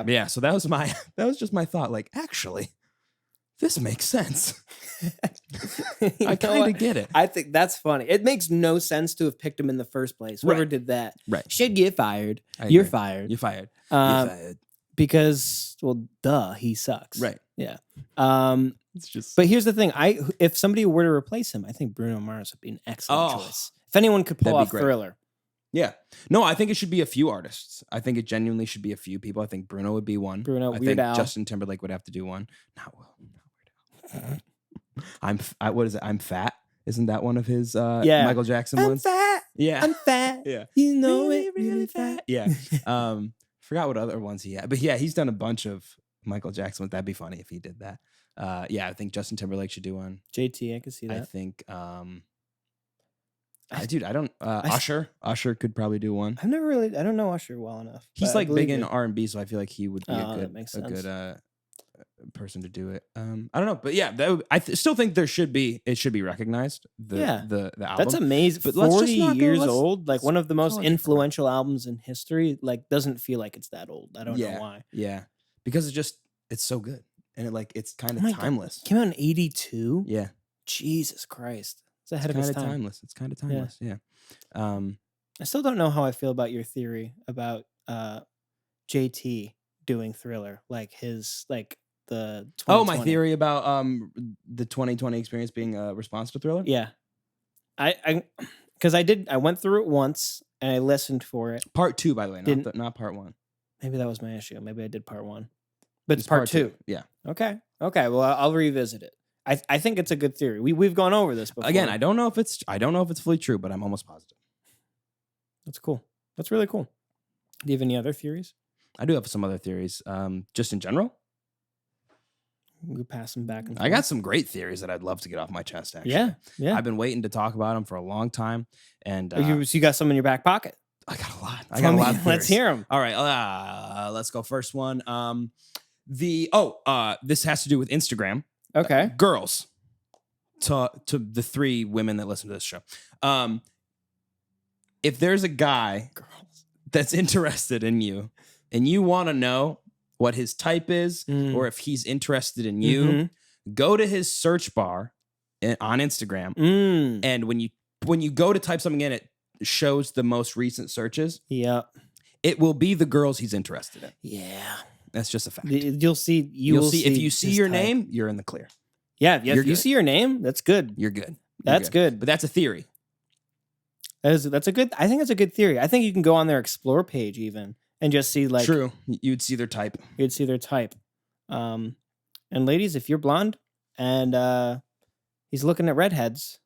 Yeah. So that was just my thought. Like, actually, this makes sense. You I know kind what? of get it. I think that's funny. It makes no sense to have picked him in the first place. Whoever Right. did that Right. should get fired. I You're agree. fired. You're fired. Um, You're fired. because, well, duh, he sucks. Right. Yeah. It's just. But here's the thing. If somebody were to replace him, I think Bruno Mars would be an excellent choice. If anyone could pull that'd be off great. Thriller. Yeah. No, I think it should be a few artists. I think it genuinely should be a few people. I think Bruno would be one. Bruno, I Weird think Al. Justin Timberlake would have to do one. Not Weird Al. What is it? I'm Fat. Isn't that one of his Michael Jackson I'm ones? fat. Yeah. I'm fat. Yeah. You know Really, it. really Really fat. fat. Yeah. Forgot what other ones he had. But yeah, he's done a bunch of Michael Jackson ones. That'd be funny if he did that. Yeah, I think Justin Timberlake should do one. JT, I can see that. I think dude, I don't Usher. Usher could probably do one. I don't know Usher well enough. He's but I like big believe in you. R&B, so I feel like he would be That makes sense. good person to do it. I don't know, but yeah, still think it should be recognized. The album. That's amazing. But But let's just 40 not go- years let's- old, like one of the most call it different. influential albums in history, like doesn't feel like it's that old. I don't know why. Yeah, because it's so good, and it's kind of my God. timeless. Came out in 82. Yeah, Jesus Christ. It's ahead it's of its kind of time. timeless. It's kind of timeless. Yeah. I still don't know how I feel about your theory about JT doing Thriller, like his the 2020. Oh, my theory about the 2020 experience being a response to Thriller. Yeah, I because I went through it once and I listened for it. Part 2, by the way, Didn't- not part 1. Maybe that was my issue. Maybe I did part 1, but it's It's part 2. Yeah. Okay. Well, I'll revisit it. I think it's a good theory. We've gone over this before. Again, I don't know if it's fully true, but I'm almost positive. That's cool. That's really cool. Do you have any other theories? I do have some other theories. Just in general, We pass them back and forth. I got some great theories that I'd love to get off my chest. Actually, Yeah. I've been waiting to talk about them for a long time, and So you got some in your back pocket. I got a lot. I got a lot. Of Let's theories. hear them. All right, let's go. First one. This has to do with Instagram. Okay. Girls. To the 3 women that listen to this show. If there's a guy that's interested in you and you want to know what his type is or if he's interested in you, go to his search bar on Instagram. And when you go to type something in, it shows the most recent searches. Yeah. It will be the girls he's interested in. Yeah. That's just a fact. You'll see. You'll see if you see his your type. name, you're in the clear. Yeah. You're If you good. see your name, that's good. You're good. That's good. But that's a theory. That's a good. I think that's a good theory. I think you can go on their explore page even and just see like True. You'd see their type. you'd see their type. And ladies, if you're blonde and he's looking at redheads,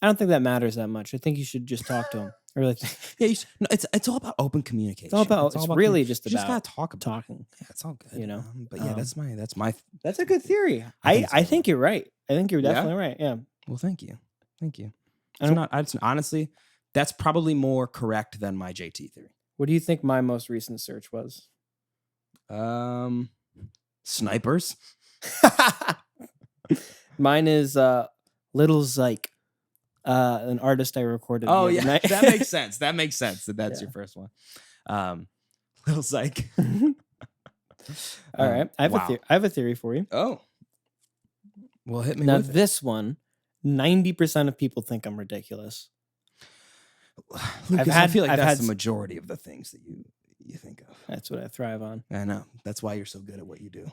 I don't think that matters that much. I think you should just talk to him. I really think Yeah, no, it's all about open communication. it's really you just just about gotta talk about talking. it. Yeah, it's all good. You know? But yeah, that's my. That's a good theory. I think so. I think you're right. I think you're Yeah? definitely right. Yeah. Well, thank you. I It's don't- not. Honestly, that's probably more correct than my JT theory. What do you think my most recent search was? Snipers. Mine is Little Zyke, an artist I recorded. Oh the yeah, other night. that makes sense. That makes sense. That's Yeah. your first one. Little Psych. All right, I have a theory for you. Oh, well, hit me Now with it. this one, 90% of people think I'm ridiculous. Lucas, I had- feel like I've that's had the s- majority of the things that you think of. That's what I thrive on. I know. That's why you're so good at what you do.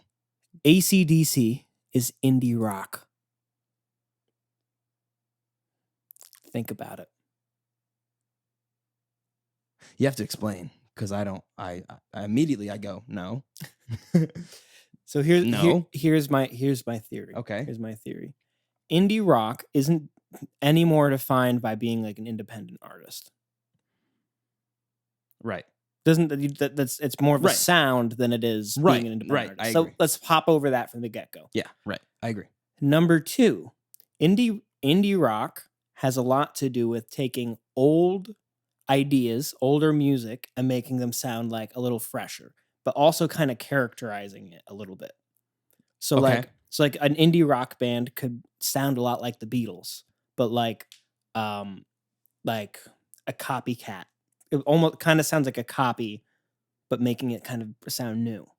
AC/DC is indie rock. Think about it. You have to explain because I don't. I immediately I go no. So here's No. here's my theory. Okay. Here's my theory. Indie rock isn't any more defined by being like an independent artist. Right. That's it's more of a Right. sound than it is Right, being an independent right, artist. I So agree. let's hop over that from the get-go. Yeah. Right. I agree. Number 2, indie rock has a lot to do with taking old ideas, older music, and making them sound like a little fresher, but also kind of characterizing it a little bit. So Okay. like an indie rock band could sound a lot like the Beatles, but like a copycat. It almost kind of sounds like a copy, but making it kind of sound new.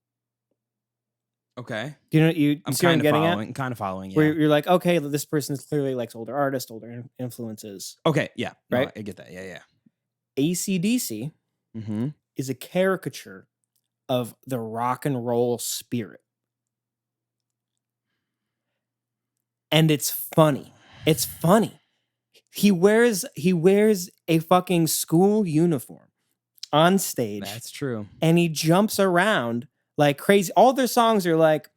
Okay. Do you know you I'm see what I'm kind of getting following. Kind of following. Yeah. where you're like, okay, this person clearly likes older artists, older influences, Okay. Yeah. No, right? I get that. Yeah. Yeah. AC/DC Mm-hmm. is a caricature of the rock and roll spirit. And it's funny. It's funny. He wears a fucking school uniform on stage That's true. and he jumps around like crazy. All their songs are like,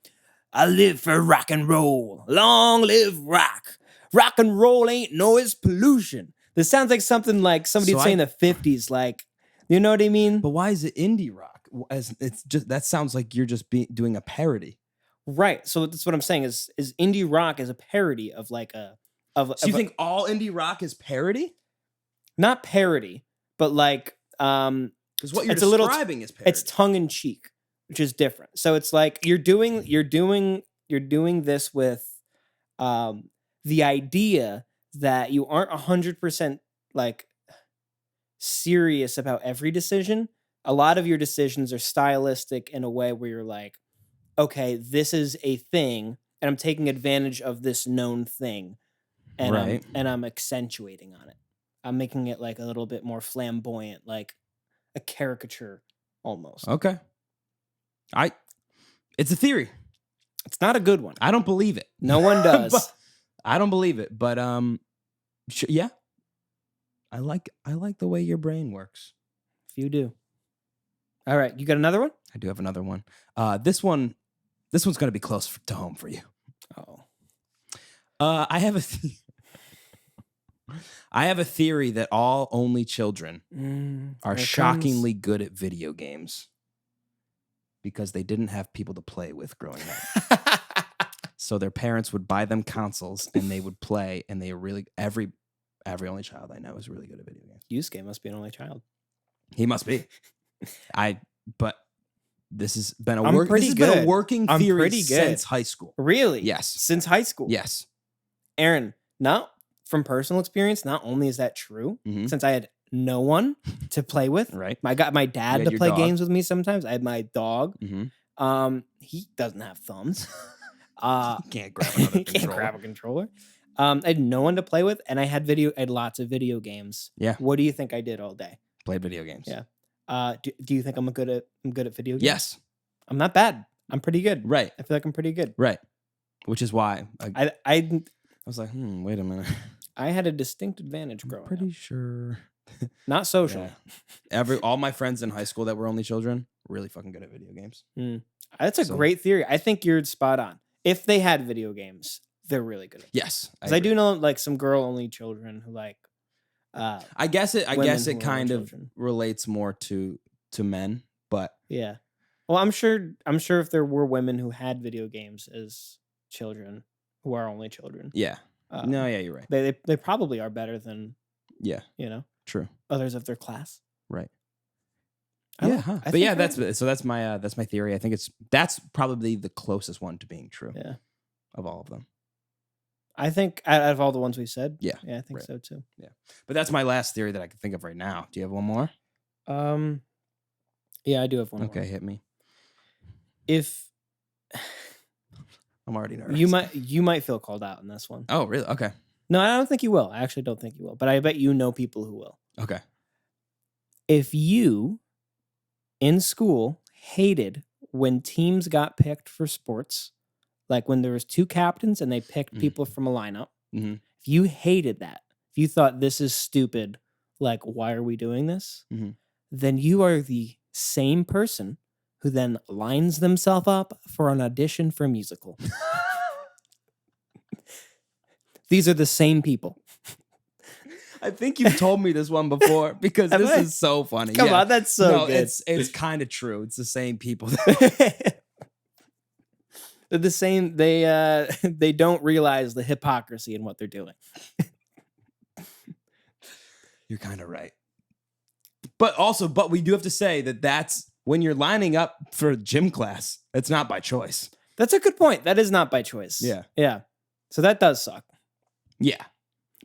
I live for rock and roll. Long live rock. Rock and roll ain't noise pollution. This sounds like something like somebody would say in the 50s, like, you know what I mean? But why is it indie rock? As it's just that sounds like you're just doing a parody. Right. So that's what I'm saying is indie rock is a parody of like a of So you think all indie rock is parody? not parody, but like Because what you're it's a little describing is parody. it's tongue in cheek, which is different. So it's like you're doing this with the idea that you aren't 100% like serious about every decision. A lot of your decisions are stylistic in a way where you're like, okay, this is a thing, and I'm taking advantage of this known thing, and Right. I'm accentuating on it. I'm making it like a little bit more flamboyant, like a caricature almost. Okay. It's a theory. It's not a good one. I don't believe it. No one does. But I don't believe it. But yeah. I like the way your brain works. If you do. All right, you got another one? I do have another one. This one's going to be close to home for you. Oh. I have a theory that all only children are shockingly good at video games because they didn't have people to play with growing up. So their parents would buy them consoles and they would play, and they really every only child I know is really good at video games. Yusuke must be an only child. He must be. But this has been I'm pretty been a good. working I'm theory pretty good. since high school. Really? Yes. Since high school? Yes. Aaron, not from personal experience, not only is that true, Mhm. since I had no one to play with. Right. I got my dad had to your play dog. games with me sometimes. I had my dog. Mm-hmm. He doesn't have thumbs. Can't grab another He can't controller. grab a controller. I had no one to play with, and I had lots of video games. Yeah. What do you think I did all day? Played video games. Yeah. Do you think I'm good at video games? Yes. I'm not bad. I'm pretty good. Right. I feel like I'm pretty good. Right. Which is why I I was like, wait a minute. I had a distinct advantage I'm growing pretty up. sure. Not social. Yeah. All my friends in high school that were only children really fucking good at video games. That's a great theory. I think you're spot on. If they had video games, they're really good at it. Yes. Because I do know like some girl-only children who like I guess it who are kind of children. relates more to men, but yeah. Well, I'm sure if there were women who had video games as children who are only children. yeah. No, yeah, you're right. They probably are better than Yeah. True. others of their class. Right. I Yeah, don't- huh. I But think yeah, I- that's my theory. I think that's probably the closest one to being true. Yeah. Of all of them. I think out of all the ones we said, Yeah, I think right. so too. But that's my last theory that I can think of right now. Do you have one more? Yeah, I do have one more. Okay, hit me. If I'm already nervous. you might feel called out in this one. Oh, really? Okay. No, I don't think you will. I actually don't think you will. But I bet you know people who will. Okay. If you in school hated when teams got picked for sports, like when there was two captains and they picked people from a lineup, Mhm. if you hated that, if you thought this is stupid, like why are we doing this? Mhm. Then you are the same person who then lines themselves up for an audition for a musical. These are the same people. I think you've told me this one before because Have this I? is so funny. Come Yeah. on, that's so No, good. it's kind of true. It's the same people. They're the same. They don't realize the hypocrisy in what they're doing. You're kind of right. But we do have to say that that's when you're lining up for gym class. It's not by choice. That's a good point. That is not by choice. Yeah. Yeah. So that does suck. Yeah.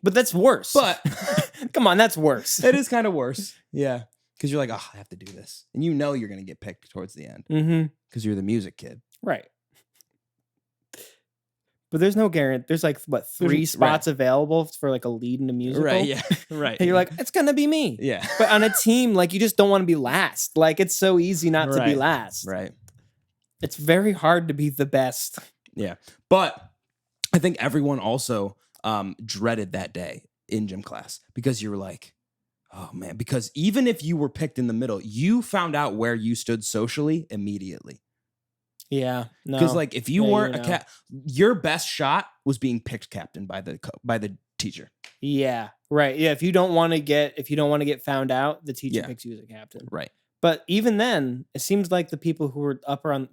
But that's worse. But come on, that's worse. it is kind of worse. Yeah. Because you're like, I have to do this. And you know you're going to get picked towards the end Mm-hmm. because you're the music kid. Right. But there's no guarantee. There's like what 3 spots available for like a lead in a musical. Right. Yeah. Right. And you're like, it's gonna be me. Yeah. But on a team, like you just don't want to be last. Like it's so easy not to be last. Right. It's very hard to be the best. Yeah. But I think everyone also dreaded that day in gym class because you were like, oh man, because even if you were picked in the middle, you found out where you stood socially immediately. Yeah, no. Because like if you weren't your best shot was being picked captain by the teacher. Yeah, right. Yeah, if you don't want to get found out, the teacher picks you as a captain. Right. But even then, it seems like the people who were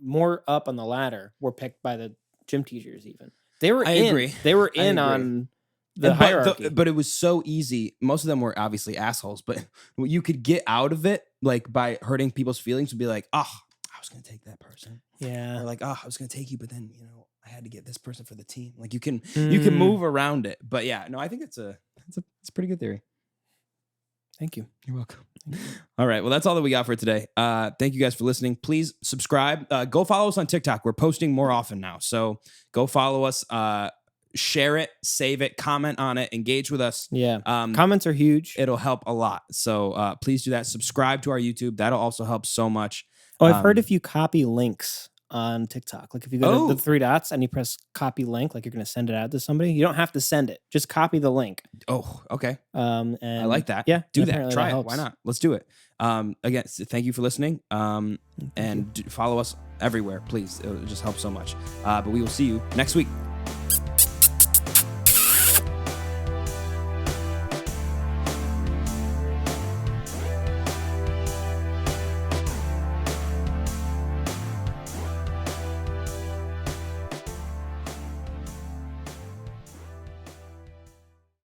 more up on the ladder were picked by the gym teachers. Even they were. Agree. They were in on the hierarchy. But it was so easy. Most of them were obviously assholes, but you could get out of it like by hurting people's feelings. Would be like, oh, I was gonna take that person. Yeah. Or like, oh, I was gonna take you, but then I had to get this person for the team. Like you can move around it. But yeah, no, I think it's a pretty good theory. Thank you. You're welcome. All right. Well, that's all that we got for today. Thank you guys for listening. Please subscribe. Go follow us on TikTok. We're posting more often now. So go follow us. Share it, save it, comment on it, engage with us. Yeah. Comments are huge. It'll help a lot. So please do that. Subscribe to our YouTube. That'll also help so much. Oh, I've heard if you copy links on TikTok, like if you go to the 3 dots and you press copy link, like you're going to send it out to somebody, you don't have to send it. Just copy the link. Oh, okay. And I like that. Yeah. Do that. Try it. Why not? Let's do it. Again, thank you for listening. And follow us everywhere, please. It'll just help so much. But we will see you next week.